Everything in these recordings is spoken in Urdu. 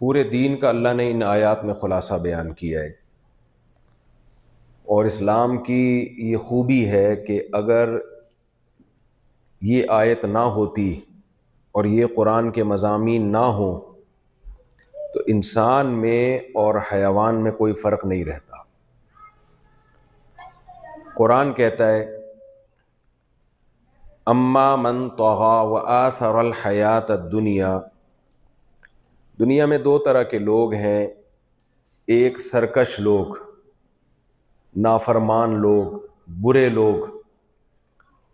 پورے دین کا اللہ نے ان آیات میں خلاصہ بیان کیا ہے، اور اسلام کی یہ خوبی ہے کہ اگر یہ آیت نہ ہوتی اور یہ قرآن کے مضامین نہ ہوں تو انسان میں اور حیوان میں کوئی فرق نہیں رہتا۔ قرآن کہتا ہے اما من طغى وآثر الحیات الدنیا، دنیا میں دو طرح کے لوگ ہیں، ایک سرکش لوگ، نافرمان لوگ، برے لوگ،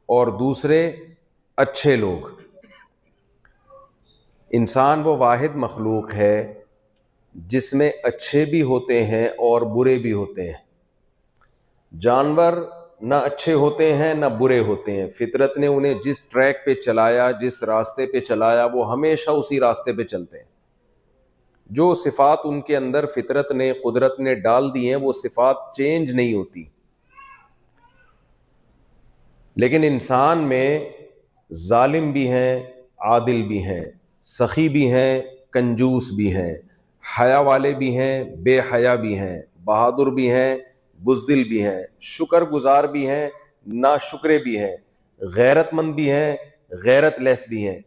اور دوسرے اچھے لوگ۔ انسان وہ واحد مخلوق ہے جس میں اچھے بھی ہوتے ہیں اور برے بھی ہوتے ہیں۔ جانور نہ اچھے ہوتے ہیں نہ برے ہوتے ہیں، فطرت نے انہیں جس ٹریک پہ چلایا، جس راستے پہ چلایا، وہ ہمیشہ اسی راستے پہ چلتے ہیں۔ جو صفات ان کے اندر فطرت نے، قدرت نے ڈال دی ہیں، وہ صفات چینج نہیں ہوتی۔ لیکن انسان میں ظالم بھی ہیں، عادل بھی ہیں، سخی بھی ہیں، کنجوس بھی ہیں، حیا والے بھی ہیں، بے حیا بھی ہیں، بہادر بھی ہیں، بزدل بھی ہیں، شکر گزار بھی ہیں، ناشکرے بھی ہیں، غیرت مند بھی ہیں، غیرت لیس بھی ہیں۔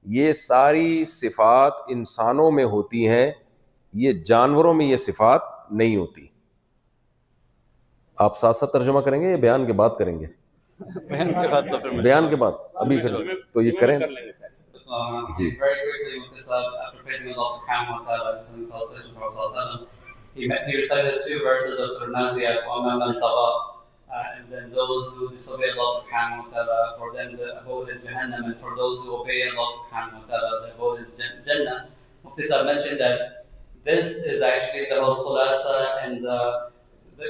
یہ ساری صفات انسانوں میں ہوتی ہیں، یہ جانوروں میں یہ صفات نہیں ہوتی۔ آپ ساتھ ساتھ ترجمہ کریں گے یا بیان کے بعد کریں گے؟ بیان کے بعد ابھی تو یہ کریں جی۔ Very quickly with this, after praising Allah subhanahu wa ta'ala and sending salutation to Prophet sallallahu alaihi wasallam, he recited two verses of Surah Naziat, وَأَمَّا مَنْ طَغَى, and then those who disobey Allah subhanahu wa ta'ala, for them the abode is Jahannam, and for those who obey Allah subhanahu wa ta'ala, the abode is Jannah. Mufti Sahib mentioned that this is actually the whole khulasa and the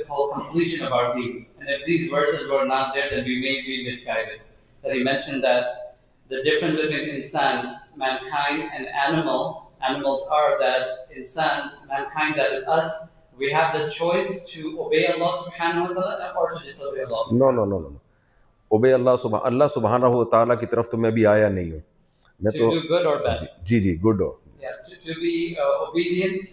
whole completion of our deen. And if these verses were not there, then we may be misguided. That he mentioned that the difference between insan, mankind, and animals are that insan, mankind, that is us, we have the choice to obey Allah subhanahu wa ta'ala or to disobey Allah subhanahu wa ta'ala. No. obey اللہ سبحانہ و تعالیٰ کی طرف تو میں بھی آیا نہیں ہوں، میں تو To do good or bad. G good who. Yeah, to be obedient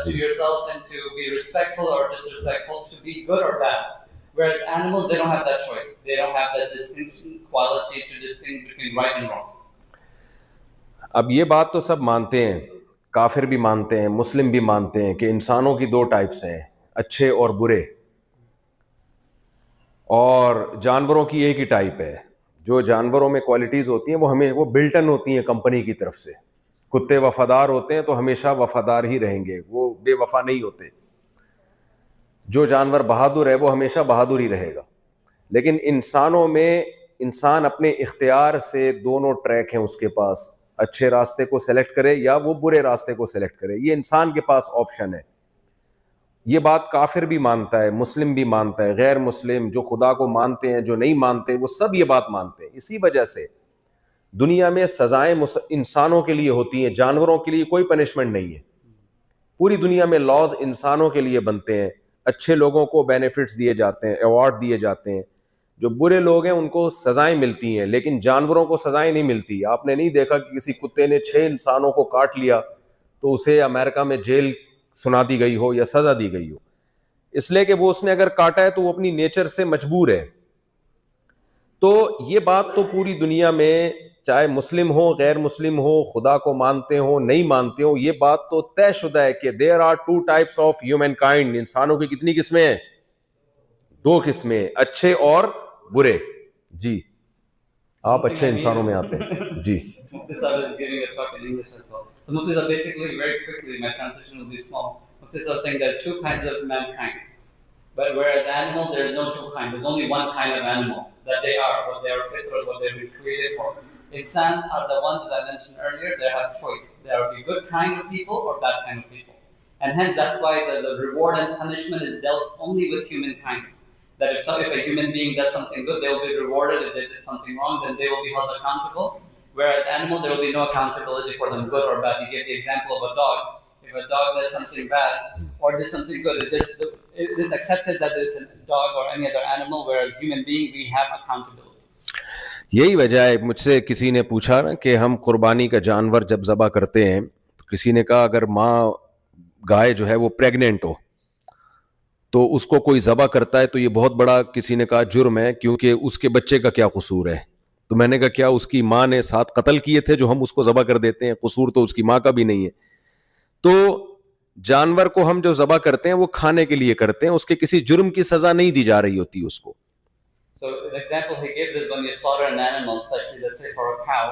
to yourself and to be respectful or disrespectful, to be good or bad. Whereas animals, they don't have that choice. They don't have that distinction quality to distinguish between right and wrong. اب یہ بات تو سب مانتے ہیں، کافر بھی مانتے ہیں، مسلم بھی مانتے ہیں کہ انسانوں کی دو ٹائپس ہیں، اچھے اور برے، اور جانوروں کی ایک ہی ٹائپ ہے۔ جو جانوروں میں کوالٹیز ہوتی ہیں وہ بلٹن ہوتی ہیں کمپنی کی طرف سے۔ کتے وفادار ہوتے ہیں تو ہمیشہ وفادار ہی رہیں گے، وہ بے وفا نہیں ہوتے۔ جو جانور بہادر ہے وہ ہمیشہ بہادر ہی رہے گا۔ لیکن انسانوں میں انسان اپنے اختیار سے دونوں ٹریک ہیں اس کے پاس، اچھے راستے کو سلیکٹ کرے یا وہ برے راستے کو سلیکٹ کرے، یہ انسان کے پاس آپشن ہے۔ یہ بات کافر بھی مانتا ہے، مسلم بھی مانتا ہے، غیر مسلم جو خدا کو مانتے ہیں، جو نہیں مانتے، وہ سب یہ بات مانتے ہیں۔ اسی وجہ سے دنیا میں سزائیں انسانوں کے لیے ہوتی ہیں، جانوروں کے لیے کوئی پنشمنٹ نہیں ہے۔ پوری دنیا میں لاز انسانوں کے لیے بنتے ہیں، اچھے لوگوں کو بینیفٹس دیے جاتے ہیں، ایوارڈ دیے جاتے ہیں، جو برے لوگ ہیں ان کو سزائیں ملتی ہیں، لیکن جانوروں کو سزائیں نہیں ملتی۔ آپ نے نہیں دیکھا کہ کسی کتے نے 6 انسانوں کو کاٹ لیا تو اسے امریکہ میں جیل سنا دی گئی ہو یا سزا دی گئی ہو، اس لیے کہ وہ اس نے اگر کاٹا ہے تو وہ اپنی نیچر سے مجبور ہے۔ تو یہ بات تو پوری دنیا میں چاہے مسلم ہو، غیر مسلم ہو، خدا کو مانتے ہو، نہیں مانتے ہو، یہ بات تو طے شدہ ہے کہ there are 2 types of humankind۔ انسانوں کی کتنی قسمیں ہیں؟ 2 قسمیں، اچھے اور برے۔ جی آپ اچھے انسانوں میں آتے ہیں۔ جی Mufti Sahib is giving a talk in English as well. So Mufti Sahib, basically, very quickly, my transition will be small. Mufti Sahib saying there are 2 kinds of mankind. But whereas animal, there is no 2 kinds. There's only 1 kind of animal that they are, what they are fit or what they've been created for. Insan are the ones that I mentioned earlier. They have choice. There will be good kind of people or bad kind of people. And hence, that's why the reward and punishment is dealt only with humankind. That if a human being does something good, they will be rewarded. If they did something wrong, then they will be held accountable. Whereas animals, there will be no accountability for them, good or bad. You get the example of a dog. If a dog does something bad or did something good, it is accepted that it's a dog or any other animal, whereas human being, we have accountability. یہی وجہ ہے، مجھ سے کسی نے پوچھا نا کہ ہم قربانی کا جانور جب ذبح کرتے ہیں کسی نے کہا اگر ماں گائے جو ہے وہ پریگننٹ ہو تو اس کو کوئی ذبح کرتا ہے تو یہ بہت بڑا کسی نے کہا جرم ہے, کیونکہ اس کے بچے کا کیا قصور ہے. تو میں نے کہا کیا اس کی ماں نے 7 قتل کیے تھے جو ہم اس کو ذبح کر دیتے ہیں؟ قصور تو اس کی ماں کا بھی نہیں ہے. تو جانور کو ہم جو ذبح کرتے ہیں وہ کھانے کے لیے کرتے ہیں, اس کے کسی جرم کی سزا نہیں دی جا رہی ہوتی اس کو. So an example he gives is when you slaughter an animal, especially let's say for a cow,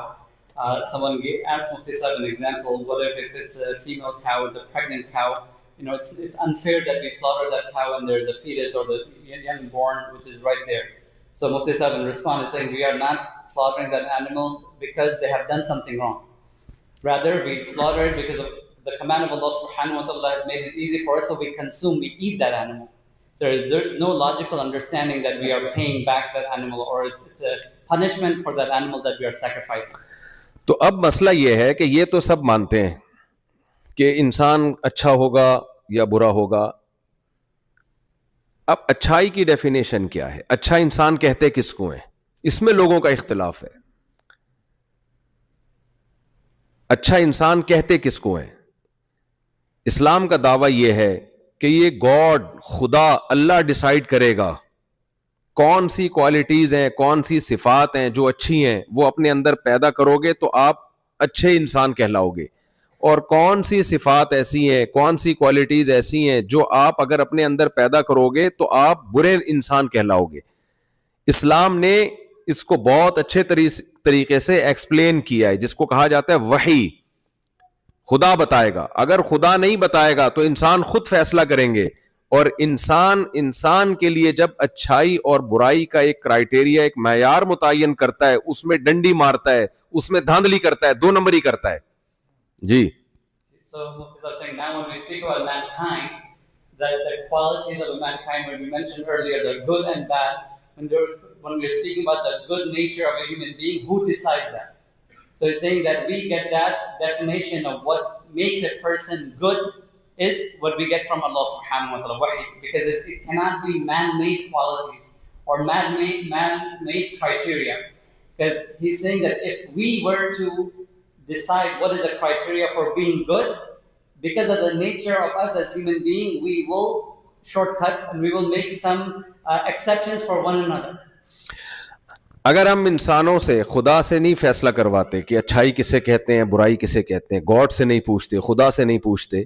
someone asked Mufti Sahib an example, what if it's a female cow, it's a pregnant cow, it's unfair that we slaughter that cow and there's a fetus or the young born which is right there. So Mufti Sahib in response is saying we are not slaughtering that animal because they have done something wrong. Rather we slaughter it because of the command of Allah subhanahu wa ta'ala has made it easy for us, so we consume, we eat that animal. So there's no logical understanding that we are paying back that animal or it's a punishment for that animal that we are sacrificing. تو اب مسئلہ یہ ہے کہ یہ تو سب مانتے ہیں کہ انسان اچھا ہوگا یا برا ہوگا. اب اچھائی کی ڈیفینیشن کیا ہے؟ اچھا انسان کہتے کس کو ہیں؟ اس میں لوگوں کا اختلاف ہے. اچھا انسان کہتے کس کو ہیں؟ اسلام کا دعویٰ یہ ہے کہ یہ گاڈ, خدا, اللہ ڈیسائیڈ کرے گا کون سی کوالٹیز ہیں, کون سی صفات ہیں جو اچھی ہیں, وہ اپنے اندر پیدا کرو گے تو آپ اچھے انسان کہلاؤ گے, اور کون سی صفات ایسی ہیں, کون سی کوالٹیز ایسی ہیں جو آپ اگر اپنے اندر پیدا کرو گے تو آپ برے انسان کہلاؤ گے. اسلام نے اس کو بہت اچھے طریقے سے ایکسپلین کیا ہے, جس کو کہا جاتا ہے وحی. خدا بتائے گا, اگر خدا نہیں بتائے گا تو انسان خود فیصلہ کریں گے, اور انسان کے لیے جب اچھائی اور برائی کا ایک کرائیٹیریا, ایک معیار متعین کرتا ہے, اس میں ڈنڈی مارتا ہے, اس میں دھاندلی کرتا ہے, 2 نمبری کرتا ہے. جی. So Mufti Sahib saying now when we speak about mankind, that the qualities of mankind, when we mentioned earlier the good and bad, when we're speaking about the good nature of a human being, who decides that? So he's saying that we get that definition of what makes a person good is what we get from Allah subhanahu wa ta'ala, wahi, because it cannot be man-made qualities or man-made criteria. Because he's saying that if we were to decide what is the criteria for being good, because of the nature of us as human beings, we will shortcut and we will make some exceptions for one another. اگر ہم انسانوں سے, خدا سے نہیں فیصلہ کرواتے کہ اچھائی کسے کہتے ہیں, برائی کسے کہتے ہیں, گاڈ سے نہیں پوچھتے, خدا سے نہیں پوچھتے,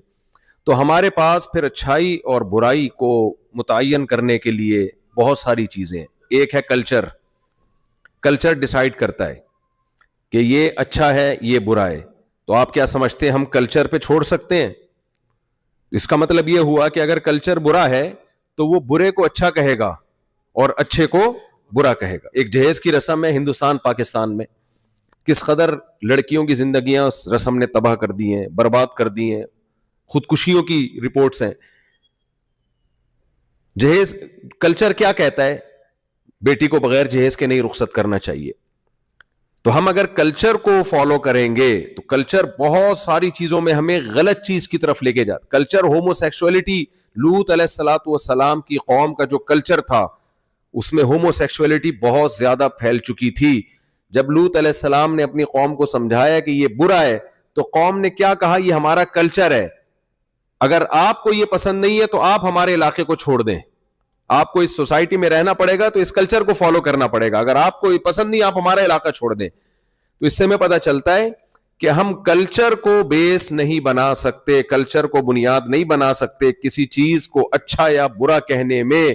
تو ہمارے پاس پھر اچھائی اور برائی کو متعین کرنے کے لیے بہت ساری چیزیں ہیں. ایک ہے کلچر. کلچر ڈیسائیڈ کرتا ہے کہ یہ اچھا ہے, یہ برا ہے. تو آپ کیا سمجھتے ہیں ہم کلچر پہ چھوڑ سکتے ہیں؟ اس کا مطلب یہ ہوا کہ اگر کلچر برا ہے تو وہ برے کو اچھا کہے گا اور اچھے کو برا کہے گا. ایک جہیز کی رسم ہے ہندوستان پاکستان میں, کس قدر لڑکیوں کی زندگیاں اس رسم نے تباہ کر دی ہیں, برباد کر دی ہیں, خودکشیوں کی رپورٹس ہیں. جہیز کلچر کیا کہتا ہے؟ بیٹی کو بغیر جہیز کے نہیں رخصت کرنا چاہیے. تو ہم اگر کلچر کو فالو کریں گے تو کلچر بہت ساری چیزوں میں ہمیں غلط چیز کی طرف لے کے جاتا. کلچر ہومو سیکسولیٹی, لوط علیہ الصلوۃ والسلام کی قوم کا جو کلچر تھا اس میں ہومو سیکسولیٹی بہت زیادہ پھیل چکی تھی. جب لوط علیہ السلام نے اپنی قوم کو سمجھایا کہ یہ برا ہے تو قوم نے کیا کہا, یہ ہمارا کلچر ہے, اگر آپ کو یہ پسند نہیں ہے تو آپ ہمارے علاقے کو چھوڑ دیں, آپ کو اس سوسائٹی میں رہنا پڑے گا تو اس کلچر کو فالو کرنا پڑے گا, اگر آپ کو یہ پسند نہیں آپ ہمارا علاقہ چھوڑ دیں. تو اس سے ہمیں پتہ چلتا ہے کہ ہم کلچر کو بیس نہیں بنا سکتے, کلچر کو بنیاد نہیں بنا سکتے کسی چیز کو اچھا یا برا کہنے میں.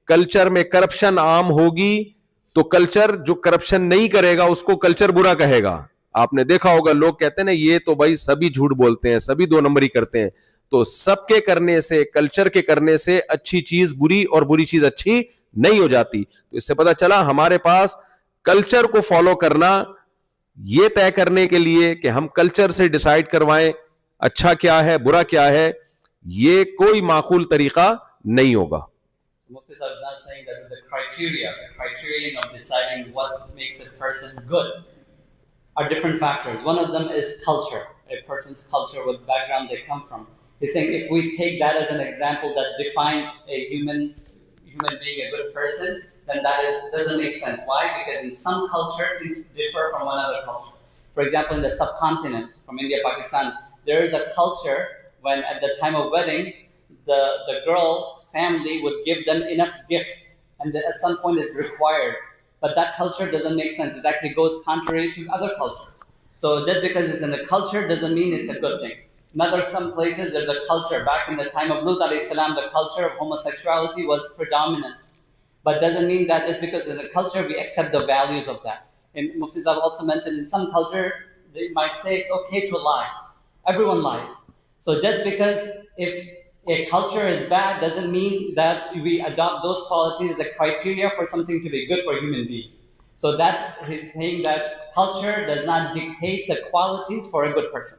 کلچر میں کرپشن عام ہوگی تو کلچر جو کرپشن نہیں کرے گا اس کو کلچر برا کہے گا. آپ نے دیکھا ہوگا لوگ کہتے ہیں نا یہ تو بھائی سبھی جھوٹ بولتے ہیں, سبھی 2 نمبری کرتے ہیں. تو سب کے کرنے سے, کلچر کے کرنے سے اچھی چیز بری اور بری چیز اچھی نہیں ہو جاتی. تو اس سے پتہ چلا ہمارے پاس کلچر کو فالو کرنا, یہ طے کرنے کے لیے کہ ہم کلچر سے ڈیسائیڈ کروائیں اچھا کیا ہے برا کیا ہے, یہ کوئی معقول طریقہ نہیں ہوگا. Mufti Sahib is not saying that the criterion of deciding what makes a person good are different factors. One of them is culture, a person's culture, what background they come from. He's saying if we take that as an example that defines a human being a good person, then that doesn't make sense. Why? Because in some culture things differ from one other culture. For example, in the subcontinent, from India, Pakistan, there is a culture when at the time of wedding, the girl's family would give them enough gifts, and that at some point it's required. But that culture doesn't make sense. It actually goes contrary to other cultures. So just because it's in the culture doesn't mean it's a good thing. Another some places there's a culture. Back in the time of Lut alayhi salam, the culture of homosexuality was predominant. But doesn't mean that just because in the culture we accept the values of that. And Mufti Sahib also mentioned in some culture they might say it's okay to lie. Everyone lies. So just because if a culture is bad doesn't mean that we adopt those qualities as a criteria for something to be good for a human being. So that he's saying that culture does not dictate the qualities for a good person.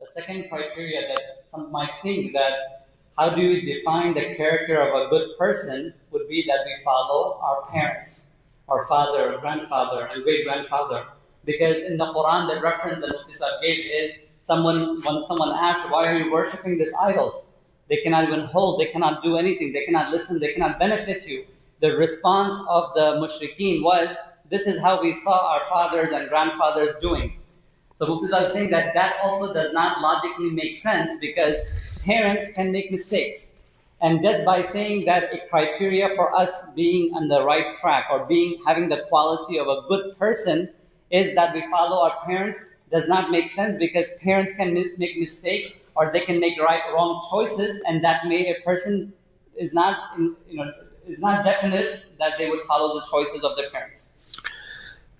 The second criteria that some might think that how do we define the character of a good person would be that we follow our parents, our father, grandfather, and great-grandfather. Because in the Quran, the reference that Mufti Sahib gave is when someone asks, why are you worshipping these idols? They cannot even hold, they cannot do anything, they cannot listen, they cannot benefit you. The response of the mushrikeen was, this is how we saw our fathers and grandfathers doing. So Mufti Sahib is saying that also does not logically make sense because parents can make mistakes. And just by saying that a criteria for us being on the right track or having the quality of a good person is that we follow our parents does not make sense, because parents can make mistakes or they can make wrong choices, and that may a person is not definite that they would follow the choices of their parents.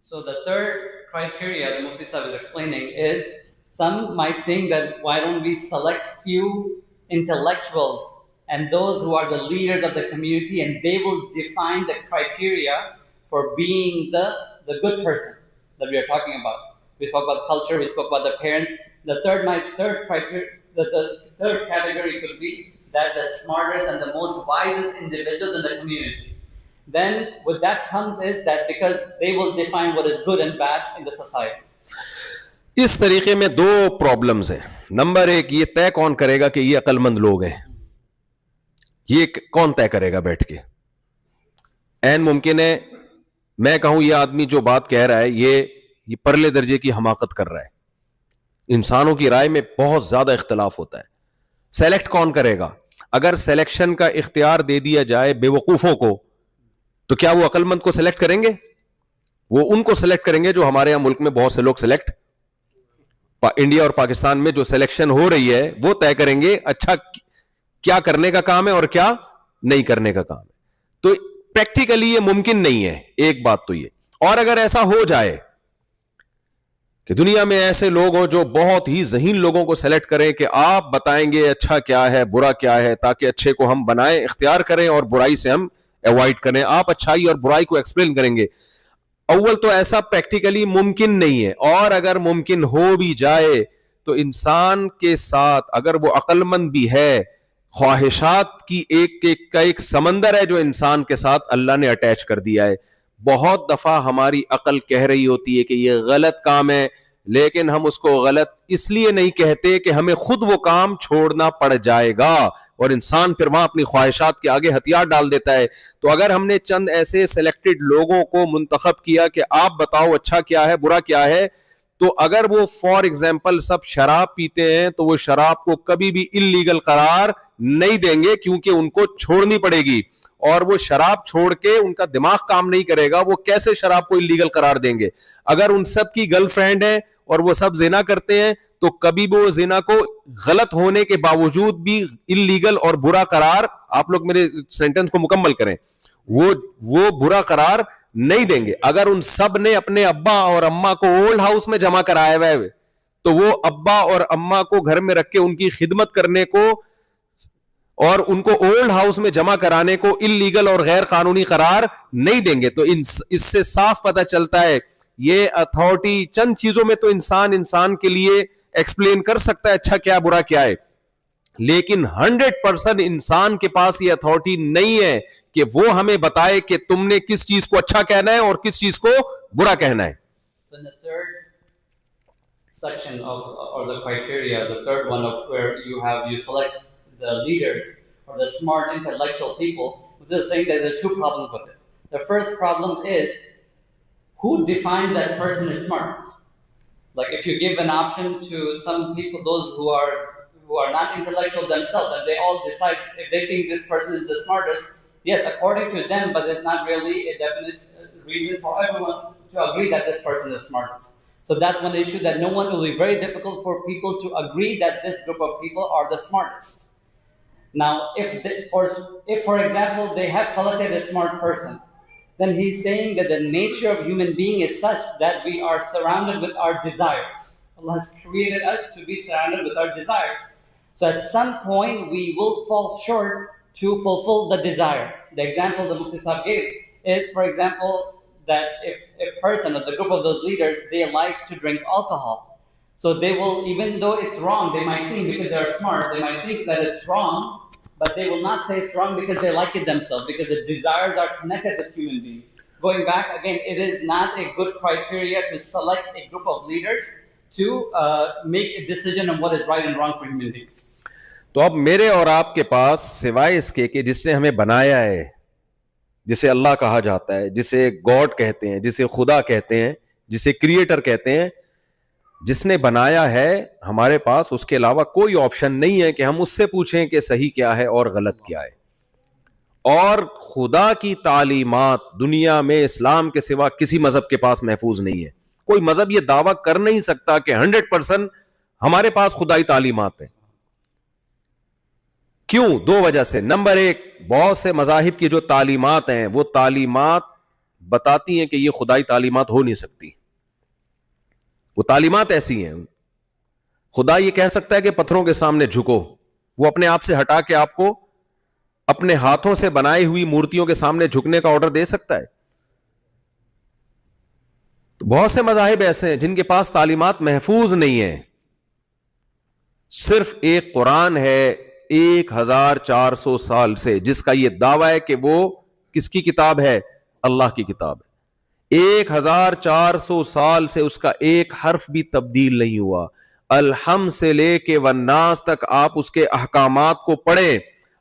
So the third criteria that Mufti Sahib is explaining is, some might think that why don't we select few intellectuals and those who are the leaders of the community, and they will define the criteria for being the good person that we are talking about. We spoke about culture, we spoke about the parents. The third category could be that the smartest and the most wisest individuals in the community. then with that comes is that because they will define what is good and bad in the society. اس طریقے میں دو پرابلمز ہیں. نمبر ایک, یہ طے کون کرے گا کہ یہ عقلمند لوگ ہیں؟ یہ کون طے کرے گا بیٹھ کے؟ این ممکن ہے میں کہوں یہ آدمی جو بات کہہ رہا ہے یہ پرلے درجے کی حماقت کر رہا ہے. انسانوں کی رائے میں بہت زیادہ اختلاف ہوتا ہے. سلیکٹ کون کرے گا؟ اگر سلیکشن کا اختیار دے دیا جائے بے وقوفوں کو, تو کیا وہ عقل مند کو سلیکٹ کریں گے؟ وہ ان کو سلیکٹ کریں گے جو ہمارے یہاں ملک میں بہت سے لوگ سلیکٹ, انڈیا اور پاکستان میں جو سلیکشن ہو رہی ہے وہ طے کریں گے اچھا کیا کرنے کا کام ہے اور کیا نہیں کرنے کا کام ہے. تو پریکٹیکلی یہ ممکن نہیں ہے. ایک بات تو یہ, اور اگر ایسا ہو جائے کہ دنیا میں ایسے لوگ ہوں جو بہت ہی ذہین لوگوں کو سلیکٹ کریں کہ آپ بتائیں گے اچھا کیا ہے برا کیا ہے, تاکہ اچھے کو ہم بنائیں, اختیار کریں, اور برائی سے ہم ایوائڈ کریں, آپ اچھائی اور برائی کو ایکسپلین کریں گے. اول تو ایسا پریکٹیکلی ممکن نہیں ہے, اور اگر ممکن ہو بھی جائے تو انسان کے ساتھ اگر وہ عقل مند بھی ہے, خواہشات کی ایک سمندر ہے جو انسان کے ساتھ اللہ نے اٹیچ کر دیا ہے. بہت دفعہ ہماری عقل کہہ رہی ہوتی ہے کہ یہ غلط کام ہے, لیکن ہم اس کو غلط اس لیے نہیں کہتے کہ ہمیں خود وہ کام چھوڑنا پڑ جائے گا, اور انسان پھر وہاں اپنی خواہشات کے آگے ہتھیار ڈال دیتا ہے. تو اگر ہم نے چند ایسے سلیکٹڈ لوگوں کو منتخب کیا کہ آپ بتاؤ اچھا کیا ہے برا کیا ہے, تو اگر وہ فار ایگزامپل سب شراب پیتے ہیں تو وہ شراب کو کبھی بھی اللیگل قرار نہیں دیں گے, کیونکہ ان کو چھوڑنی پڑے گی, اور وہ شراب چھوڑ کے ان کا دماغ کام نہیں کرے گا, وہ کیسے شراب کو اللیگل قرار دیں گے؟ اگر ان سب کی گرل فرینڈ ہے اور وہ سب زنا کرتے ہیں تو کبھی بھی وہ زنا کو غلط ہونے کے باوجود بھی اللیگل اور برا قرار, آپ لوگ میرے سینٹنس کو مکمل کریں, وہ برا قرار نہیں دیں گے. اگر ان سب نے اپنے ابا اور اماں کو اولڈ ہاؤس میں جمع کرایا ہوا ہے تو وہ ابا اور اماں کو گھر میں رکھ کے ان کی خدمت کرنے کو اور ان کو اولڈ ہاؤس میں جمع کرانے کو اللیگل اور غیر قانونی قرار نہیں دیں گے. تو اس سے صاف پتہ چلتا ہے یہ اتھارٹی چند چیزوں میں تو انسان کے لیے ایکسپلین کر سکتا ہے اچھا کیا برا کیا ہے, لیکن 100% انسان کے پاس یہ اتھارٹی نہیں ہے کہ وہ ہمیں بتائے کہ تم نے کس چیز کو اچھا کہنا ہے اور کس چیز کو برا کہنا ہے. So in the third section or the criteria, the third one of where you select the leaders or the smart intellectual people, this is saying that there are two problems with it. The first problem is who defines that person is smart. Like if you give an option to some people, those who are not intellectual themselves, and they all decide if they think this person is the smartest, yes, according to them, but it's not really a definite reason for everyone to agree that this person is smartest. So that's one issue, that no one will be very difficult for people to agree that this group of people are the smartest. Now, if for example they have selected a smart person, then he's saying that the nature of human being is such that we are surrounded with our desires. Allah has created us to be surrounded with our desires. So at some point we will fall short to fulfill the desire. The example the Mufti Sahib gave is, for example, that if a person or the group of those leaders, they like to drink alcohol. So they will, even though it's wrong, they might think, because they're smart, they might think that it's wrong, but they will not say it's wrong because they like it themselves, because the desires are connected with human beings. Going back again, it is not a good criteria to select a group of leaders to make a decision on what is right and wrong for human beings. تو اب میرے اور آپ کے پاس سوائے اس کے کہ جس نے ہمیں بنایا ہے, جسے اللہ کہا جاتا ہے, جسے گاڈ کہتے ہیں, جسے خدا کہتے ہیں, جسے کریٹر کہتے ہیں, جس نے بنایا ہے, ہمارے پاس اس کے علاوہ کوئی آپشن نہیں ہے کہ ہم اس سے پوچھیں کہ صحیح کیا ہے اور غلط کیا ہے. اور خدا کی تعلیمات دنیا میں اسلام کے سوا کسی مذہب کے پاس محفوظ نہیں ہے. کوئی مذہب یہ دعویٰ کر نہیں سکتا کہ 100% ہمارے پاس خدائی تعلیمات ہیں. کیوں؟ دو وجہ سے. نمبر ایک, بہت سے مذاہب کی جو تعلیمات ہیں وہ تعلیمات بتاتی ہیں کہ یہ خدائی تعلیمات ہو نہیں سکتی. وہ تعلیمات ایسی ہیں, خدا یہ کہہ سکتا ہے کہ پتھروں کے سامنے جھکو, وہ اپنے آپ سے ہٹا کے آپ کو اپنے ہاتھوں سے بنائی ہوئی مورتیوں کے سامنے جھکنے کا آرڈر دے سکتا ہے. تو بہت سے مذاہب ایسے ہیں جن کے پاس تعلیمات محفوظ نہیں ہیں. صرف ایک قرآن ہے 1400 سال سے جس کا یہ دعویٰ ہے کہ وہ کس کی کتاب ہے؟ اللہ کی کتاب ہے. 1400 سال سے اس کا ایک حرف بھی تبدیل نہیں ہوا. الحمد سے لے کے والناس تک آپ اس کے احکامات کو پڑھیں.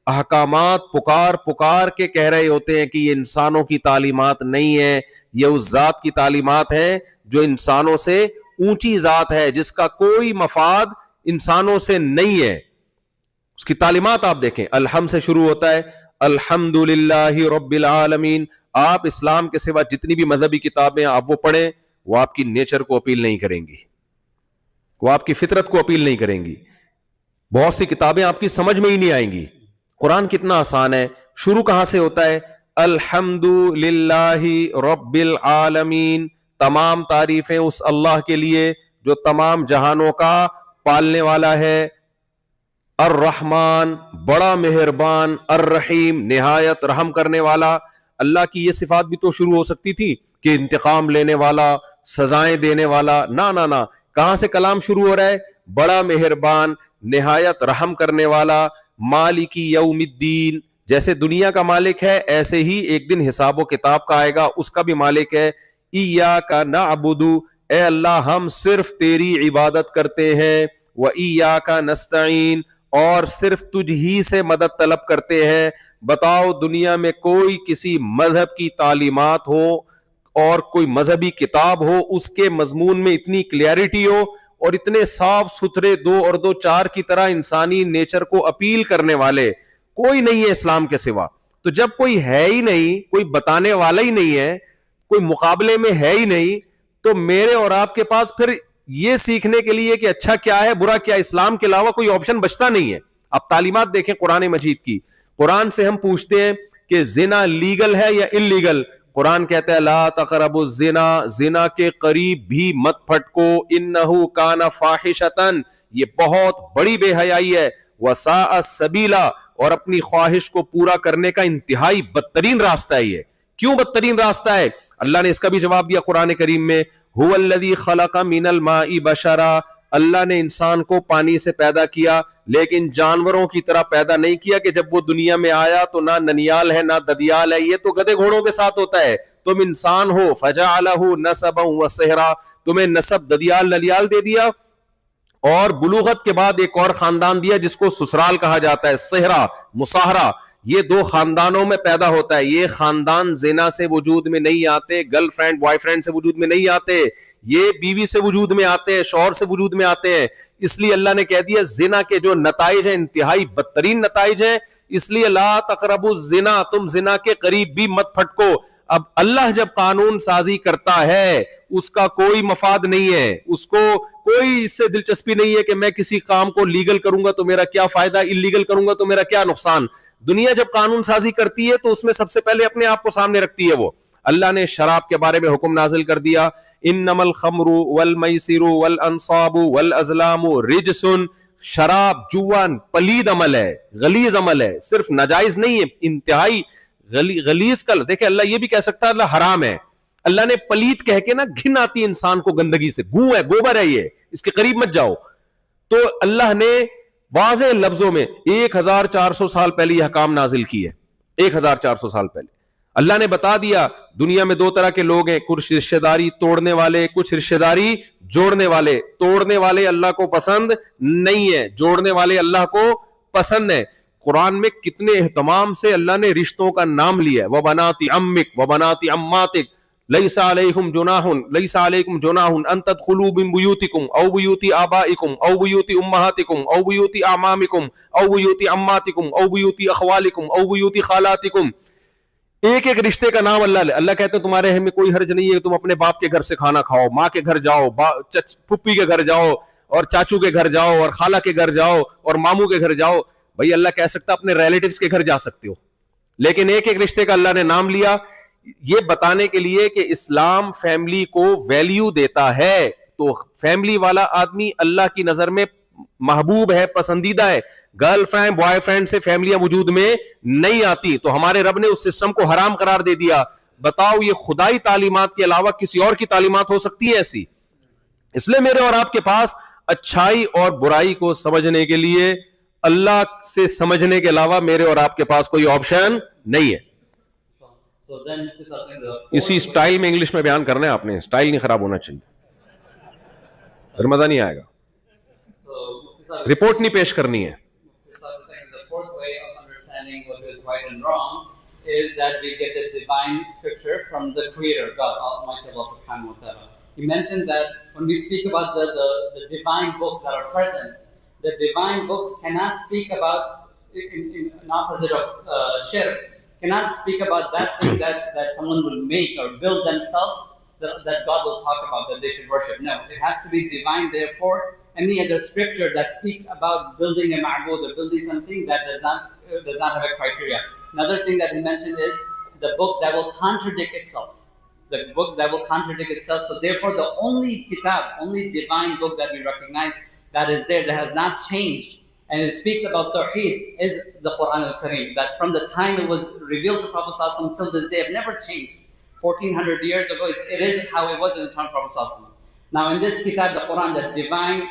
احکامات پکار پکار کے کہہ رہے ہوتے ہیں کہ یہ انسانوں کی تعلیمات نہیں ہے, یہ اس ذات کی تعلیمات ہیں جو انسانوں سے اونچی ذات ہے, جس کا کوئی مفاد انسانوں سے نہیں ہے. اس کی تعلیمات آپ دیکھیں, الحمد سے شروع ہوتا ہے, الحمدللہ رب العالمین. آپ اسلام کے سوا جتنی بھی مذہبی کتابیں آپ وہ پڑھیں, وہ آپ کی نیچر کو اپیل نہیں کریں گی, وہ آپ کی فطرت کو اپیل نہیں کریں گی. بہت سی کتابیں آپ کی سمجھ میں ہی نہیں آئیں گی. قرآن کتنا آسان ہے. شروع کہاں سے ہوتا ہے؟ الحمدللہ رب العالمین. تمام تعریفیں اس اللہ کے لیے جو تمام جہانوں کا پالنے والا ہے. الرحمن, بڑا مہربان. الرحیم, نہایت رحم کرنے والا. اللہ کی یہ صفات بھی تو شروع ہو سکتی تھی کہ انتقام لینے والا, سزائیں دینے والا. نہ, کہاں سے کلام شروع ہو رہا ہے؟ بڑا مہربان, نہایت رحم کرنے والا. مالکی یوم الدین, جیسے دنیا کا مالک ہے ایسے ہی ایک دن حساب و کتاب کا آئے گا, اس کا بھی مالک ہے. ایاک نعبد, اے اللہ ہم صرف تیری عبادت کرتے ہیں. وایاک نستعین, اور صرف تجھ ہی سے مدد طلب کرتے ہیں. بتاؤ دنیا میں کوئی کسی مذہب کی تعلیمات ہو اور کوئی مذہبی کتاب ہو, اس کے مضمون میں اتنی کلیئرٹی ہو اور اتنے صاف ستھرے 2 اور 2 4 کی طرح انسانی نیچر کو اپیل کرنے والے کوئی نہیں ہے اسلام کے سوا. تو جب کوئی ہے ہی نہیں, کوئی بتانے والا ہی نہیں ہے, کوئی مقابلے میں ہے ہی نہیں, تو میرے اور آپ کے پاس پھر یہ سیکھنے کے لیے کہ اچھا کیا ہے برا کیا, اسلام کے علاوہ کوئی آپشن بچتا نہیں ہے. اب تعلیمات دیکھیں قرآن مجید کی. قرآن سے ہم پوچھتے ہیں کہ زنا لیگل ہے یا انلیگل؟ قرآن کہتا ہے لا تقربوا الزنا, زنا کے قریب بھی مت پھٹکو. انہ کان فاحشۃ, یہ بہت بڑی بے حیائی ہے. وساء سبیلا, اور اپنی خواہش کو پورا کرنے کا انتہائی بدترین راستہ ہے یہ. کیوں بدترین راستہ ہے؟ اللہ نے اس کا بھی جواب دیا قرآن کریم میں. هو الذی خلق من الماء بشرا, اللہ نے انسان کو پانی سے پیدا کیا, لیکن جانوروں کی طرح پیدا نہیں کیا کہ جب وہ دنیا میں آیا تو نہ ننیال ہے نہ ددیال ہے. یہ تو گدھے گھوڑوں کے ساتھ ہوتا ہے. تم انسان ہو, فجعلہ نسبا وصہرا, تمہیں نسب ددیال ننیال دے دیا, اور بلوغت کے بعد ایک اور خاندان دیا جس کو سسرال کہا جاتا ہے, صہرا, مصاہرہ. یہ 2 خاندانوں میں پیدا ہوتا ہے. یہ خاندان زنا سے وجود میں نہیں آتے, گرل فرینڈ بوائے فرینڈ سے وجود میں نہیں آتے, یہ بیوی سے وجود میں آتے ہیں, شوہر سے وجود میں آتے ہیں. اس لیے اللہ نے کہہ دیا زنا کے جو نتائج ہیں انتہائی بدترین نتائج ہیں. اس لیے لا تقربوا الزنا, تم زنا کے قریب بھی مت پھٹکو. اب اللہ جب قانون سازی کرتا ہے اس کا کوئی مفاد نہیں ہے, اس کو کوئی اس سے دلچسپی نہیں ہے کہ میں کسی کام کو لیگل کروں گا تو میرا کیا فائدہ, انلیگل کروں گا تو میرا کیا نقصان. دنیا جب قانون سازی کرتی ہے تو اس میں سب سے پہلے اپنے آپ کو سامنے رکھتی ہے. وہ اللہ نے شراب کے بارے میں حکم نازل کر دیا, انما الخمر والمیسر والانصاب والازلام رجس, شراب جوا پلید عمل ہے, غلیظ عمل ہے, صرف ناجائز نہیں ہے, انتہائی غلیظ. کل دیکھیں اللہ یہ بھی کہہ سکتا ہے اللہ حرام ہے. اللہ نے پلید کہہ کے نا گھن آتی انسان کو گندگی سے, گو ہے, گوبر ہے, یہ اس کے قریب مت جاؤ. تو اللہ نے واضح لفظوں میں 1400 سال پہلے یہ حکام نازل کی ہے. 1400 سال پہلے اللہ نے بتا دیا دنیا میں 2 طرح کے لوگ ہیں, کچھ رشتہ داری توڑنے والے, کچھ رشتہ داری جوڑنے والے. توڑنے والے اللہ کو پسند نہیں ہے, جوڑنے والے اللہ کو پسند ہے. قرآن میں کتنے اہتمام سے اللہ نے رشتوں کا نام لیا ہے. وبنات عمک وبنات عماتک لیس علیکم جناح ان تدخلوا من بیوتکم او بیوت آبائکم او بیوت امہاتکم او بیوت اعمامکم او بیوت عماتکم او بیوت اخوالکم او بیوت خالاتکم. ایک ایک رشتے کا نام اللہ کہتے ہیں تمہارے میں کوئی حرج نہیں ہے, تم اپنے باپ کے گھر سے کھانا کھاؤ, ماں کے گھر جاؤ, پھپھی کے گھر جاؤ, اور چاچو کے گھر جاؤ, اور خالہ کے گھر جاؤ, اور ماموں کے گھر جاؤ. بھائی اللہ کہہ سکتا اپنے ریلیٹیوز کے گھر جا سکتے ہو, لیکن ایک ایک رشتے کا اللہ نے نام لیا, یہ بتانے کے لیے کہ اسلام فیملی کو ویلیو دیتا ہے. تو فیملی والا آدمی اللہ کی نظر میں محبوب ہے, پسندیدہ ہے. گرل فرینڈ بوائے فرینڈ سے فیملیاں وجود میں نہیں آتی, تو ہمارے رب نے اس سسٹم کو حرام قرار دے دیا. بتاؤ یہ خدائی تعلیمات کے علاوہ کسی اور کی تعلیمات ہو سکتی ہے ایسی؟ اس لیے میرے اور آپ کے پاس اچھائی اور برائی کو سمجھنے کے لیے اللہ سے سمجھنے کے علاوہ میرے اور آپ کے پاس کوئی آپشن نہیں ہے. So then Mufti Sahib saying the اسی fourth way- اسٹائل میں انگلش میں بیان کرنا ہے آپ نے, اسٹائل نہیں خراب ہونا چاہیے, پھر مزہ نہیں آئے گا. So Mufti Sahib رپورٹ نہیں پیش کرنی ہے. Mufti Sahib is saying the fourth way of understanding what is right and wrong is that we get the divine scripture from the Creator, God, Almighty Allah Subhanahu wa Taala. He mentioned that when we speak about the divine books that are present, the divine books cannot speak about, in opposite of shirk, cannot speak about that thing that someone will make or build themselves, that God will talk about, that they should worship. No, it has to be divine. Therefore, any other scripture that speaks about building a ma'bud or building something, that does not have a criteria. Another thing that he mentioned is the book that will contradict itself. The books that will contradict itself. So therefore, the only kitab, only divine book that we recognize that is there, that has not changed, and it speaks about Tawheed, is the Quran al-Kareem. That from the time it was revealed to Prophet ﷺ until this day, have never changed. 1400 years ago, it is how it was in the time of Prophet ﷺ. Now in this kitab, the Quran, the divine,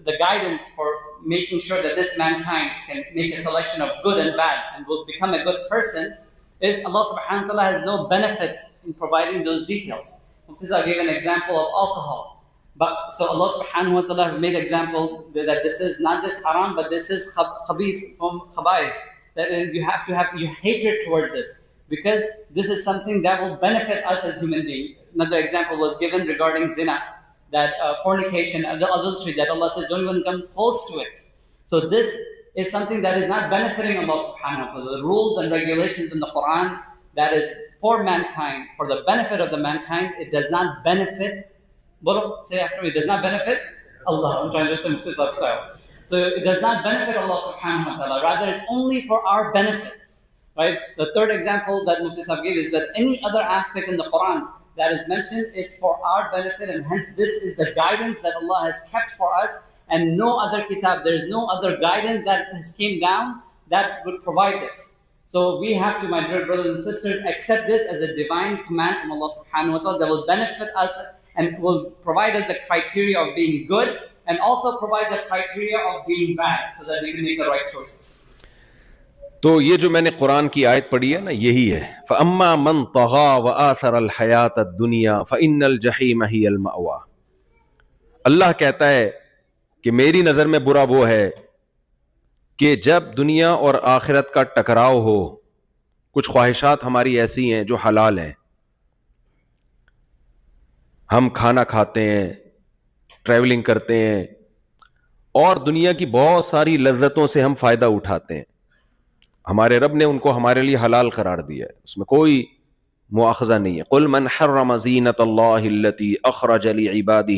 the guidance for making sure that this mankind can make a selection of good and bad and will become a good person, is Allah subhanahu wa ta'ala has no benefit in providing those details. Mufti Sahib gave an example of alcohol. But so Allah subhanahu wa ta'ala has made example that this is not just haram, but this is khabith from khaba'ith. That you have to have your hatred towards this, because this is something that will benefit us as human beings. Another example was given regarding zina, that fornication, adultery, that Allah says don't even come close to it. So this is something that is not benefiting Allah subhanahu wa ta'ala. The rules and regulations in the Quran that is for mankind, for the benefit of the mankind, it does not benefit. Say after me, it does not benefit Allah. I'm trying to say Mufti Sahib style. So it does not benefit Allah subhanahu wa ta'ala. Rather, it's only for our benefit. Right? The third example that Mufti Sahib gave is that any other aspect in the Quran that is mentioned, it's for our benefit, and hence this is the guidance that Allah has kept for us, and no other kitab, there is no other guidance that has came down that would provide this. So we have to, my dear brothers and sisters, accept this as a divine command from Allah subhanahu wa ta'ala that will benefit us and will provide us the criteria of being good, and also provides the criteria of being bad, so that we can make the right choices. تو یہ جو میں نے قرآن کی آیت پڑھی ہے نا, یہی ہے. فَأَمَّا مَنْ طَغَى وَآثَرَ الْحَيَاةَ الدُّنْيَا فَإِنَّ الْجَحِيمَ هِيَ الْمَأْوَى. اللہ کہتا ہے کہ میری نظر میں برا وہ ہے کہ جب دنیا اور آخرت کا ٹکراؤ ہو, کچھ خواہشات ہماری ایسی ہیں جو حلال ہیں, ہم کھانا کھاتے ہیں, ٹریولنگ کرتے ہیں, اور دنیا کی بہت ساری لذتوں سے ہم فائدہ اٹھاتے ہیں. ہمارے رب نے ان کو ہمارے لیے حلال قرار دیا ہے, اس میں کوئی مواخذہ نہیں ہے. قل من حرم زینت اللہ التی اخرج لعبادہ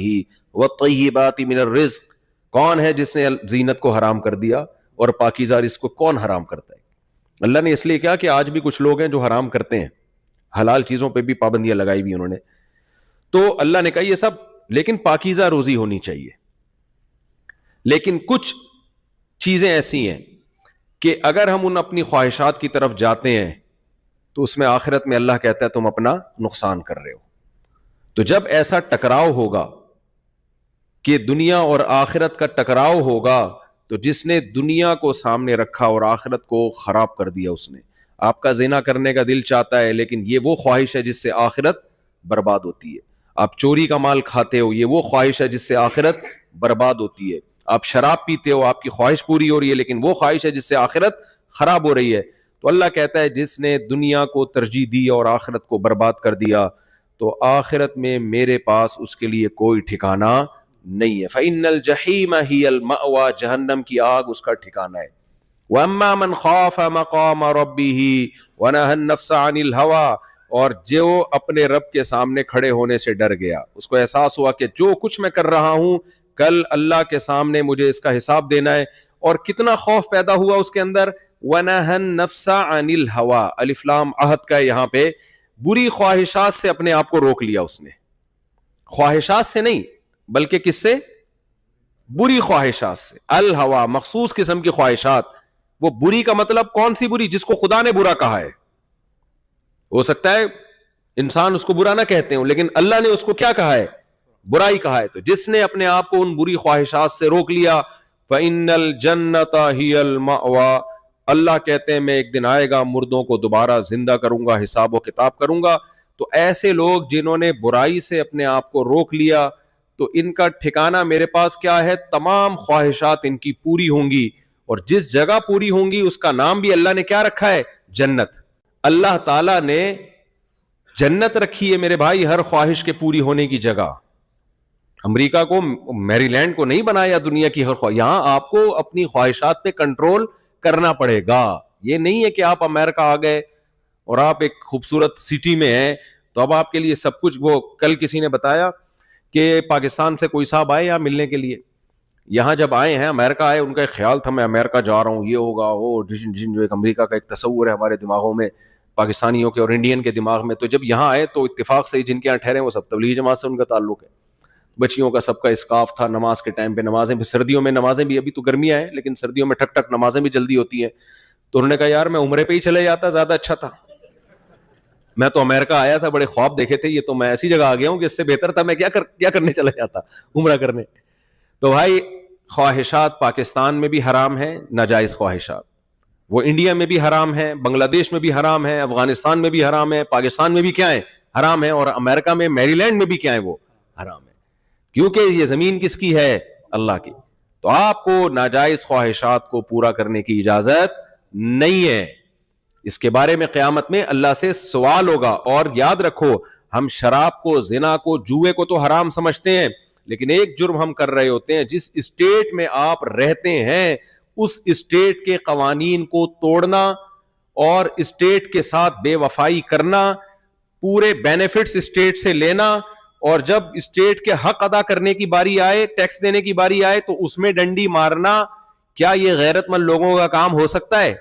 والطیبات من الرزق. کون ہے جس نے زینت کو حرام کر دیا, اور پاکیزہ رزق کو کون حرام کرتا ہے؟ اللہ نے اس لیے کیا کہ آج بھی کچھ لوگ ہیں جو حرام کرتے ہیں, حلال چیزوں پہ بھی پابندیاں لگائی ہوئی انہوں نے. تو اللہ نے کہا یہ سب, لیکن پاکیزہ روزی ہونی چاہیے. لیکن کچھ چیزیں ایسی ہیں کہ اگر ہم ان اپنی خواہشات کی طرف جاتے ہیں تو اس میں آخرت میں اللہ کہتا ہے تم اپنا نقصان کر رہے ہو. تو جب ایسا ٹکراؤ ہوگا کہ دنیا اور آخرت کا ٹکراؤ ہوگا, تو جس نے دنیا کو سامنے رکھا اور آخرت کو خراب کر دیا, اس نے, آپ کا زنا کرنے کا دل چاہتا ہے لیکن یہ وہ خواہش ہے جس سے آخرت برباد ہوتی ہے. آپ چوری کا مال کھاتے ہو, یہ وہ خواہش ہے جس سے آخرت برباد ہوتی ہے. آپ شراب پیتے ہو, آپ کی خواہش پوری ہو رہی ہے لیکن وہ خواہش ہے جس سے آخرت خراب ہو رہی ہے. تو اللہ کہتا ہے جس نے دنیا کو ترجیح دی اور آخرت کو برباد کر دیا, تو آخرت میں میرے پاس اس کے لیے کوئی ٹھکانہ نہیں ہے. فَإِنَّ الْجَحِيمَ هِيَ الْمَأْوَى. جہنم کی آگ اس کا ٹھکانہ ہے. وَأَمَّا مَنْ خَافَ مَقَامَ رَبِّهِ وَنَهَى النَّفْسَ عَنِ الْهَوَىٰ. اور جو اپنے رب کے سامنے کھڑے ہونے سے ڈر گیا, اس کو احساس ہوا کہ جو کچھ میں کر رہا ہوں کل اللہ کے سامنے مجھے اس کا حساب دینا ہے, اور کتنا خوف پیدا ہوا اس کے اندر. وَنَهَى النَّفْسَ عَنِ الْهَوَىٰ. الف لام عہد کا یہاں پہ, بری خواہشات سے اپنے آپ کو روک لیا اس نے. خواہشات سے نہیں بلکہ کس سے؟ بری خواہشات سے. الہوا مخصوص قسم کی خواہشات. وہ بری کا مطلب کون سی بری؟ جس کو خدا نے برا کہا ہے. ہو سکتا ہے انسان اس کو برا نہ کہتے ہوں, لیکن اللہ نے اس کو کیا کہا ہے؟ برائی کہا ہے. تو جس نے اپنے آپ کو ان بری خواہشات سے روک لیا, فَإِنَّ الْجَنَّةَ هِيَ الْمَأْوَىٰ. اللہ کہتے ہیں میں ایک دن آئے گا, مردوں کو دوبارہ زندہ کروں گا, حساب و کتاب کروں گا. تو ایسے لوگ جنہوں نے برائی سے اپنے آپ کو روک لیا, تو ان کا ٹھکانہ میرے پاس کیا ہے, تمام خواہشات ان کی پوری ہوں گی, اور جس جگہ پوری ہوں گی اس کا نام بھی اللہ نے کیا رکھا ہے, جنت. اللہ تعالیٰ نے جنت رکھی ہے میرے بھائی ہر خواہش کے پوری ہونے کی جگہ. امریکہ کو, میری لینڈ کو نہیں بنایا دنیا کی ہر خواہش. یہاں آپ کو اپنی خواہشات پہ کنٹرول کرنا پڑے گا. یہ نہیں ہے کہ آپ امریکہ آ گئے اور آپ ایک خوبصورت سٹی میں ہیں تو اب آپ کے لیے سب کچھ. وہ کل کسی نے بتایا کہ پاکستان سے کوئی صاحب آئے یہاں ملنے کے لیے, یہاں جب آئے ہیں امریکہ آئے, ان کا ایک خیال تھا میں امریکہ جا رہا ہوں, یہ ہوگا وہ, جو ایک امریکہ کا ایک تصور ہے ہمارے دماغوں میں, پاکستانیوں کے اور انڈین کے دماغ میں. تو جب یہاں آئے تو اتفاق سے جن کے یہاں ٹھہرے وہ سب تبلیغی جماعت سے ان کا تعلق ہے. بچیوں کا سب کا اسکارف تھا, نماز کے ٹائم پہ نمازیں بھی, سردیوں میں نمازیں بھی, ابھی تو گرمیاں ہیں لیکن سردیوں میں ٹھک ٹھک نمازیں بھی جلدی ہوتی ہیں. تو انہوں نے کہا یار میں عمرے پہ ہی چلے جاتا زیادہ اچھا تھا, میں تو امریکہ آیا تھا, بڑے خواب دیکھے تھے, یہ تو میں ایسی جگہ آ گیا ہوں کہ اس سے بہتر تھا میں کیا کرنے چلا جاتا, عمرہ کرنے. تو بھائی خواہشات پاکستان میں بھی حرام ہیں, ناجائز خواہشات, وہ انڈیا میں بھی حرام ہے, بنگلہ دیش میں بھی حرام ہے, افغانستان میں بھی حرام ہے, پاکستان میں بھی کیا ہے, حرام ہے, اور امریکہ میں میری لینڈ میں بھی کیا ہے, وہ حرام ہے, کیونکہ یہ زمین کس کی ہے, اللہ کی. تو آپ کو ناجائز خواہشات کو پورا کرنے کی اجازت نہیں ہے. اس کے بارے میں قیامت میں اللہ سے سوال ہوگا. اور یاد رکھو, ہم شراب کو, زنا کو, جوئے کو تو حرام سمجھتے ہیں, لیکن ایک جرم ہم کر رہے ہوتے ہیں, جس اسٹیٹ میں آپ رہتے ہیں اس اسٹیٹ کے قوانین کو توڑنا اور اسٹیٹ کے ساتھ بے وفائی کرنا, پورے بینیفٹس اسٹیٹ سے لینا, اور جب اسٹیٹ کے حق ادا کرنے کی باری آئے, ٹیکس دینے کی باری آئے تو اس میں ڈنڈی مارنا. کیا یہ غیرت مند لوگوں کا کام ہو سکتا ہے؟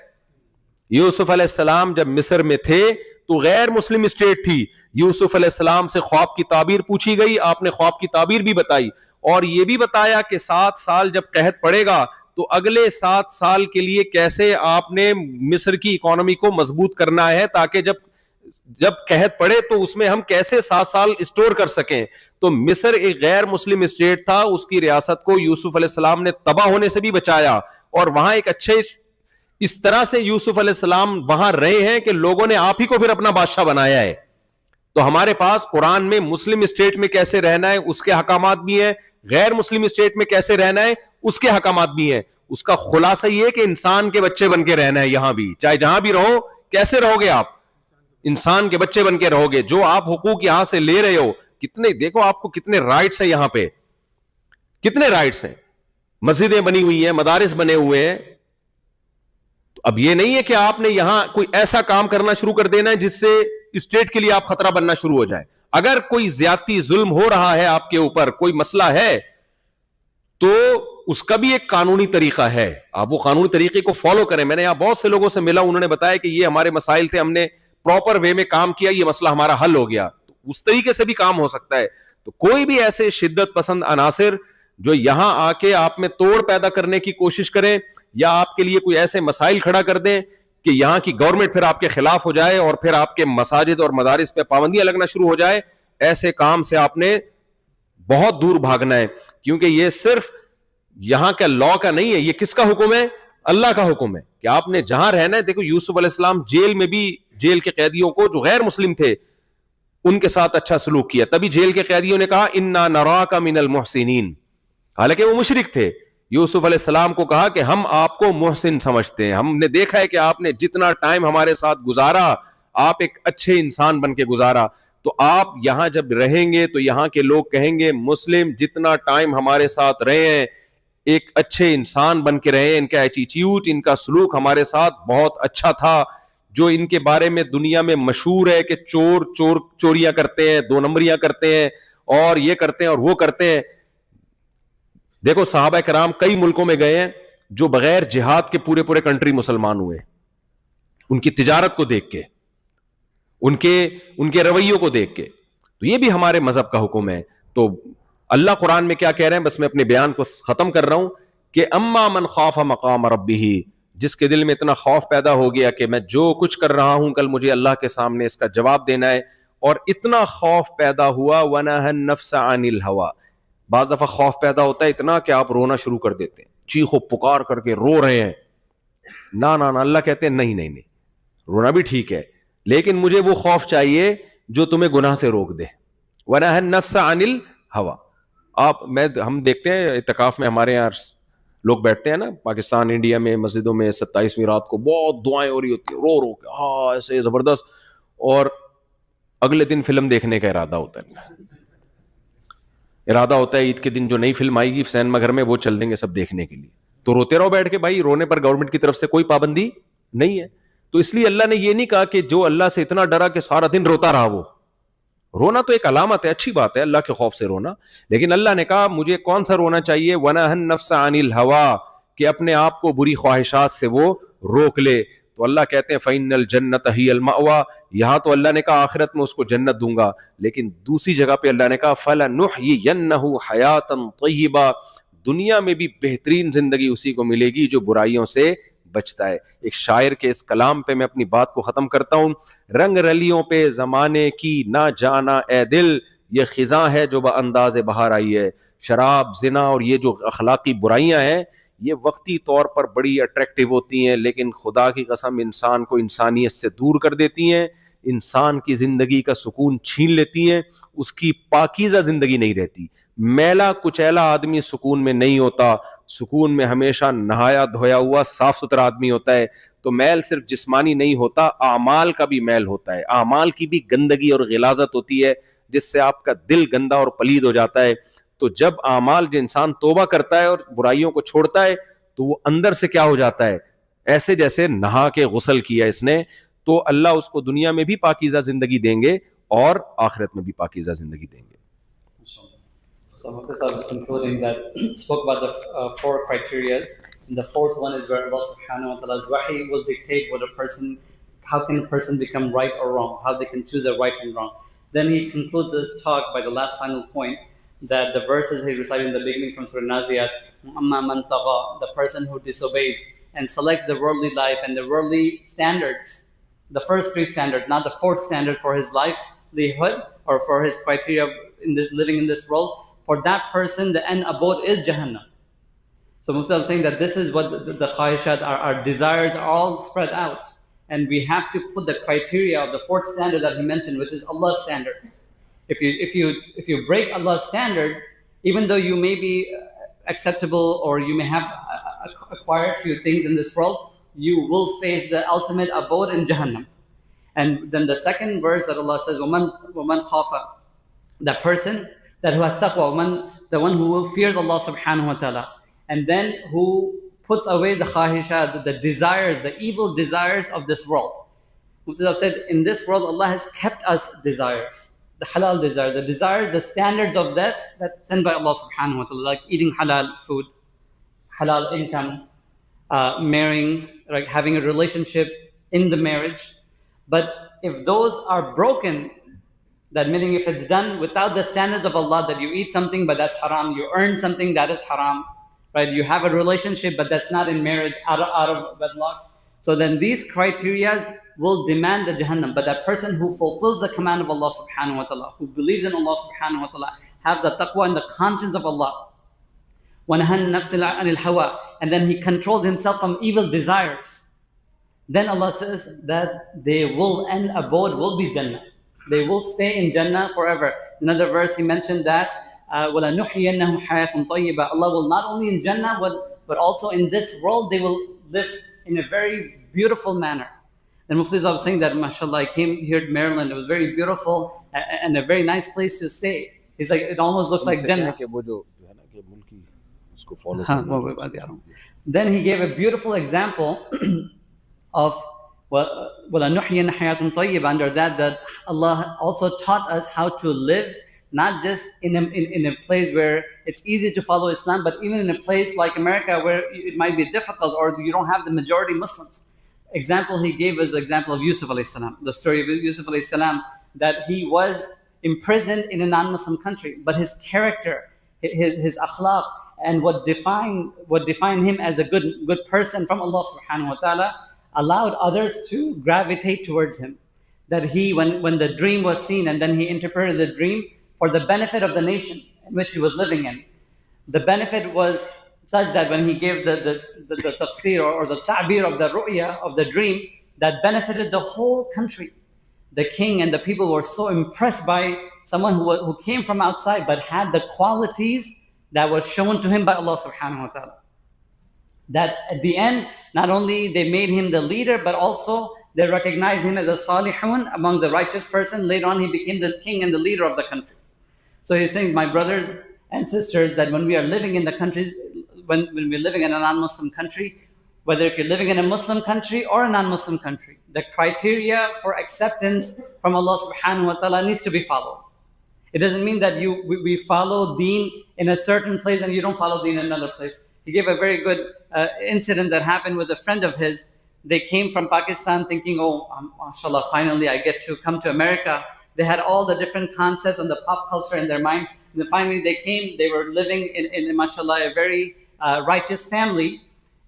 یوسف علیہ السلام جب مصر میں تھے تو غیر مسلم اسٹیٹ تھی, یوسف علیہ السلام سے خواب کی تعبیر پوچھی گئی, آپ نے خواب کی تعبیر بھی بتائی, اور یہ بھی بتایا کہ 7 سال جب قحط پڑے گا تو اگلے 7 سال کے لیے کیسے آپ نے مصر کی اکانومی کو مضبوط کرنا ہے, تاکہ جب قحط پڑے تو اس میں ہم کیسے 7 سال اسٹور کر سکیں. تو مصر ایک غیر مسلم اسٹیٹ تھا, اس کی ریاست کو یوسف علیہ السلام نے تباہ ہونے سے بھی بچایا, اور وہاں ایک اچھے اس طرح سے یوسف علیہ السلام وہاں رہے ہیں کہ لوگوں نے آپ ہی کو پھر اپنا بادشاہ بنایا ہے. تو ہمارے پاس قرآن میں مسلم اسٹیٹ میں کیسے رہنا ہے اس کے حکامات بھی ہیں, غیر مسلم اسٹیٹ میں کیسے رہنا ہے اس کے حکامات بھی ہیں. اس کا خلاصہ یہ ہے کہ انسان کے بچے بن کے رہنا ہے یہاں بھی, چاہے جہاں بھی رہو. کیسے رہو گے آپ؟ انسان کے بچے بن کے رہو گے. جو آپ حقوق یہاں سے لے رہے ہو, کتنے, دیکھو آپ کو کتنے رائٹس ہیں یہاں پہ, کتنے رائٹس ہیں, مسجدیں بنی ہوئی ہیں, مدارس بنے ہوئے ہیں. اب یہ نہیں ہے کہ آپ نے یہاں کوئی ایسا کام کرنا شروع کر دینا ہے جس سے اسٹیٹ کے لیے آپ خطرہ بننا شروع ہو جائے. اگر کوئی زیادتی ظلم ہو رہا ہے آپ کے اوپر, کوئی مسئلہ ہے, تو اس کا بھی ایک قانونی طریقہ ہے, آپ وہ قانونی طریقے کو فالو کریں. میں نے یہاں بہت سے لوگوں سے ملا, انہوں نے بتایا کہ یہ ہمارے مسائل تھے, ہم نے پراپر وے میں کام کیا, یہ مسئلہ ہمارا حل ہو گیا. تو اس طریقے سے بھی کام ہو سکتا ہے. تو کوئی بھی ایسے شدت پسند عناصر جو یہاں آ کے آپ میں توڑ پیدا کرنے کی کوشش کریں, یا آپ کے لیے کوئی ایسے مسائل کھڑا کر دیں کہ یہاں کی گورنمنٹ پھر آپ کے خلاف ہو جائے اور پھر آپ کے مساجد اور مدارس پہ پابندیاں لگنا شروع ہو جائے, ایسے کام سے آپ نے بہت دور بھاگنا ہے. کیونکہ یہ صرف یہاں کا لا کا نہیں ہے, یہ کس کا حکم ہے؟ اللہ کا حکم ہے کہ آپ نے جہاں رہنا ہے. دیکھو یوسف علیہ السلام جیل میں بھی جیل کے قیدیوں کو جو غیر مسلم تھے ان کے ساتھ اچھا سلوک کیا, تبھی جیل کے قیدیوں نے کہا انا نراک من المحسنین, حالانکہ وہ مشرک تھے. یوسف علیہ السلام کو کہا کہ ہم آپ کو محسن سمجھتے ہیں, ہم نے دیکھا ہے کہ آپ نے جتنا ٹائم ہمارے ساتھ گزارا آپ ایک اچھے انسان بن کے گزارا, تو آپ یہاں جب رہیں گے تو یہاں کے لوگ کہیں گے مسلم جتنا ٹائم ہمارے ساتھ رہے ہیں ایک اچھے انسان بن کے رہے, ان کا ایٹیٹیوڈ, ان کا سلوک ہمارے ساتھ بہت اچھا تھا. جو ان کے بارے میں دنیا میں مشہور ہے کہ چوریاں کرتے ہیں, 2 نمبریاں کرتے ہیں, اور یہ کرتے ہیں اور وہ کرتے ہیں. دیکھو صحابہ کرام کئی ملکوں میں گئے ہیں جو بغیر جہاد کے پورے کنٹری مسلمان ہوئے, ان کی تجارت کو دیکھ کے, ان کے رویوں کو دیکھ کے. تو یہ بھی ہمارے مذہب کا حکم ہے. تو اللہ قرآن میں کیا کہہ رہے ہیں, بس میں اپنے بیان کو ختم کر رہا ہوں, کہ اما من خاف مقام ربہ, جس کے دل میں اتنا خوف پیدا ہو گیا کہ میں جو کچھ کر رہا ہوں کل مجھے اللہ کے سامنے اس کا جواب دینا ہے, اور اتنا خوف پیدا ہوا ونہى النفس عن الہوى. بعض دفعہ خوف پیدا ہوتا ہے اتنا کہ آپ رونا شروع کر دیتے ہیں, چیخ و پکار کر کے رو رہے ہیں, نا نا نا, اللہ کہتے ہیں نہیں نہیں نہیں, رونا بھی ٹھیک ہے لیکن مجھے وہ خوف چاہیے جو تمہیں گناہ سے روک دے. وَنَهَى النَّفْسَ عَنِ الْهَوَىٰ. ہم دیکھتے ہیں اعتکاف میں ہمارے یہاں لوگ بیٹھتے ہیں نا, پاکستان انڈیا میں مسجدوں میں 27ویں رات کو بہت دعائیں ہو رہی ہوتی ہیں, رو رو کے ہاں ایسے زبردست, اور اگلے دن فلم دیکھنے کا ارادہ ہوتا ہے عید کے دن جو نئی فلم آئے گی سینما گھر میں وہ چل دیں گے سب دیکھنے کے لیے. تو روتے رہو بیٹھ کے بھائی, رونے پر گورنمنٹ کی طرف سے کوئی پابندی نہیں ہے. تو اس لیے اللہ نے یہ نہیں کہا کہ جو اللہ سے اتنا ڈرا کہ سارا دن روتا رہا, وہ رونا تو ایک علامت ہے, اچھی بات ہے اللہ کے خوف سے رونا, لیکن اللہ نے کہا مجھے کون سا رونا چاہیے, وَنَهَى النَّفْسَ عَنِ الْهَوَىٰ, کہ اپنے آپ کو بری خواہشات سے وہ روک لے. تو اللہ کہتے ہیں فَإِنَّ الْجَنَّةَ هِيَ الْمَأْوَىٰ, یہاں تو اللہ نے کہا آخرت میں اس کو جنت دوں گا, لیکن دوسری جگہ پہ اللہ نے کہا فَلَنُحْيِيَنَّهُ حَيَاةً طَيِّبَةً, دنیا میں بھی بہترین زندگی اسی کو ملے گی جو برائیوں سے بچتا ہے. ایک شاعر کے اس کلام پہ میں اپنی بات کو ختم کرتا ہوں. رنگ رلیوں پہ زمانے کی نہ جانا اے دل, یہ خزاں ہے جو بانداز بہار آئی ہے. شراب, زنا اور یہ جو اخلاقی برائیاں ہیں یہ وقتی طور پر بڑی اٹریکٹیو ہوتی ہیں, لیکن خدا کی قسم انسان کو انسانیت سے دور کر دیتی ہیں, انسان کی زندگی کا سکون چھین لیتی ہیں, اس کی پاکیزہ زندگی نہیں رہتی. میلا کچیلا آدمی سکون میں نہیں ہوتا, سکون میں ہمیشہ نہایا دھویا ہوا صاف ستھرا آدمی ہوتا ہے. تو میل صرف جسمانی نہیں ہوتا, اعمال کا بھی میل ہوتا ہے, اعمال کی بھی گندگی اور غلاظت ہوتی ہے جس سے آپ کا دل گندا اور پلید ہو جاتا ہے. تو جب اعمال جو انسان توبہ کرتا ہے اور برائیوں کو چھوڑتا ہے تو وہ اندر سے کیا ہو جاتا ہے, ایسے جیسے نہا کے غسل کیا اس نے. تو اللہ اس کو دنیا میں بھی پاکیزہ زندگی دیں گے اور آخرت میں بھی پاکیزہ زندگی دیں گے. So Mufti Sahib is concluding that spoke about the four criterias. And the fourth one is where Allah subhanahu wa ta'ala's wahi will dictate what a person, how can a person become right or wrong, how they can choose a right and wrong. Then he concludes his talk by the last final point, that the verses he recited in the beginning from Surah Naziyat, Amma man tagha, the person who disobeys and selects the worldly life and the worldly standards, the first three standards, not the fourth standard for his livelihood or for his criteria in this living in this world, for that person the end abode is Jahannam. So Mufti is saying that this is what the khahishat, our desires are all spread out, and we have to put the criteria of the fourth standard that he mentioned, which is Allah's standard. If you break Allah's standard, even though you may be acceptable or you may have acquired few things in this world, you will face the ultimate abode in Jahannam. And then the second verse that Allah says, وَمَنْ خَافَ, that person that who has taqwa, the one who fears Allah subhanahu wa ta'ala, and then who puts away the khahishat, the desires, the evil desires of this world. Mufti have said, in this world Allah has kept us desires, the halal desires, the desires, the standards of that's sent by Allah subhanahu wa ta'ala, like eating halal food, halal income, marrying, like having a relationship in the marriage. But if those are broken, that meaning if it's done without the standards of Allah, that you eat something but that's haram, you earn something that is haram, right? You have a relationship but that's not in marriage, out of wedlock. So then these criterias will demand the Jahannam. But that person who fulfills the command of Allah subhanahu wa ta'ala, who believes in Allah subhanahu wa ta'ala, has the taqwa and the conscience of Allah, وَنَهَى النَّفْسَ عَنِ الْهَوَىٰ, and then he controls himself from evil desires, then Allah says that they will end abode will be Jannah. They will stay in Jannah forever. Another verse he mentioned that وَلَنُحْيِيَنَّهُمْ حَيَاةً طَيِّبَةً, Allah will not only in Jannah but also in this world they will live in a very beautiful manner. And Mufti was saying that, mashallah, I came here to Maryland, it was very beautiful and a very nice place to stay. He's like, it almost looks like Jannah. Then he gave a beautiful example of وَلَنُحْيِيَنَّ حَيَاةً طَيِّبَةً, under that Allah also taught us how to live, not just in a place where it's easy to follow Islam, but even in a place like America where it might be difficult or you don't have the majority Muslims. Example he gave is the example of Yusuf alayhi salam, the story of Yusuf alayhi salam, that he was imprisoned in a non-Muslim country, but his character, his akhlaq, and what defined him as a good person from Allah subhanahu wa ta'ala allowed others to gravitate towards him. That he, when the dream was seen and then he interpreted the dream for the benefit of the nation in which he was living in. The benefit was such that when he gave the tafsir or the ta'bir of the ru'ya, of the dream, that benefited the whole country. The king and the people were so impressed by someone who came from outside but had the qualities that was shown to him by Allah subhanahu wa ta'ala. That at the end, not only they made him the leader, but also they recognized him as a salihun, among the righteous person. Later on, he became the king and the leader of the country. So he's saying, my brothers and sisters, that when we are living in the countries, when we're living in a non-Muslim country, whether if you're living in a Muslim country or a non-Muslim country, the criteria for acceptance from Allah subhanahu wa ta'ala needs to be followed. It doesn't mean that we follow deen in a certain place and you don't follow deen in another place. He gave a very good incident that happened with a friend of his. They came from Pakistan thinking, oh, mashallah, finally I get to come to America. They had all the different concepts and the pop culture in their mind. And then finally they came, they were living in mashallah, a very righteous family.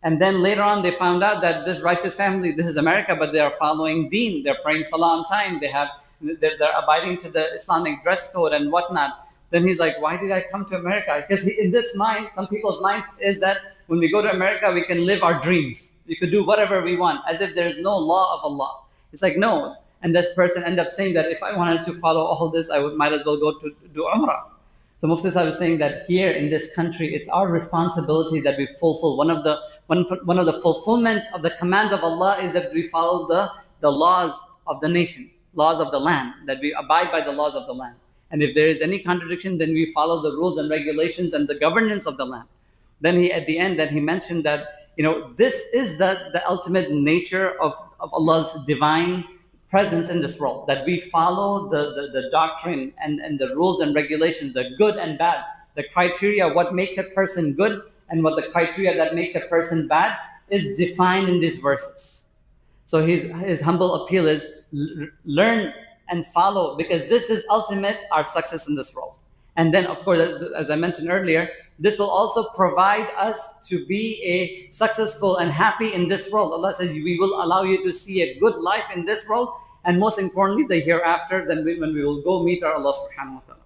And then later on they found out that this righteous family, this is America, but they are following deen. They're praying salah on time. They're abiding to the Islamic dress code and whatnot. Then he's like, why did I come to America? Because in this mind, some people's mind is that when we go to America, we can live our dreams. We could do whatever we want, as if there is no law of Allah. It's like, no. And this person ended up saying that if I wanted to follow all this, might as well go to do Umrah. So Mufti Sahib is saying that here in this country, it's our responsibility that we fulfill. One of the fulfillment of the commands of Allah is that we follow the laws of the nation, laws of the land, that we abide by the laws of the land. And if there is any contradiction, then we follow the rules and regulations and the governance of the land. Then at the end, he mentioned that, this is the ultimate nature of Allah's divine presence in this world, that we follow the doctrine and the rules and regulations, the good and bad, the criteria, what makes a person good and what the criteria that makes a person bad is defined in these verses. So his humble appeal is learn and follow, because this is ultimate our success in this world. And then, of course, as I mentioned earlier, this will also provide us to be a successful and happy in this world. Allah says, we will allow you to see a good life in this world, and most importantly, the hereafter, when we will go meet our Allah subhanahu wa ta'ala.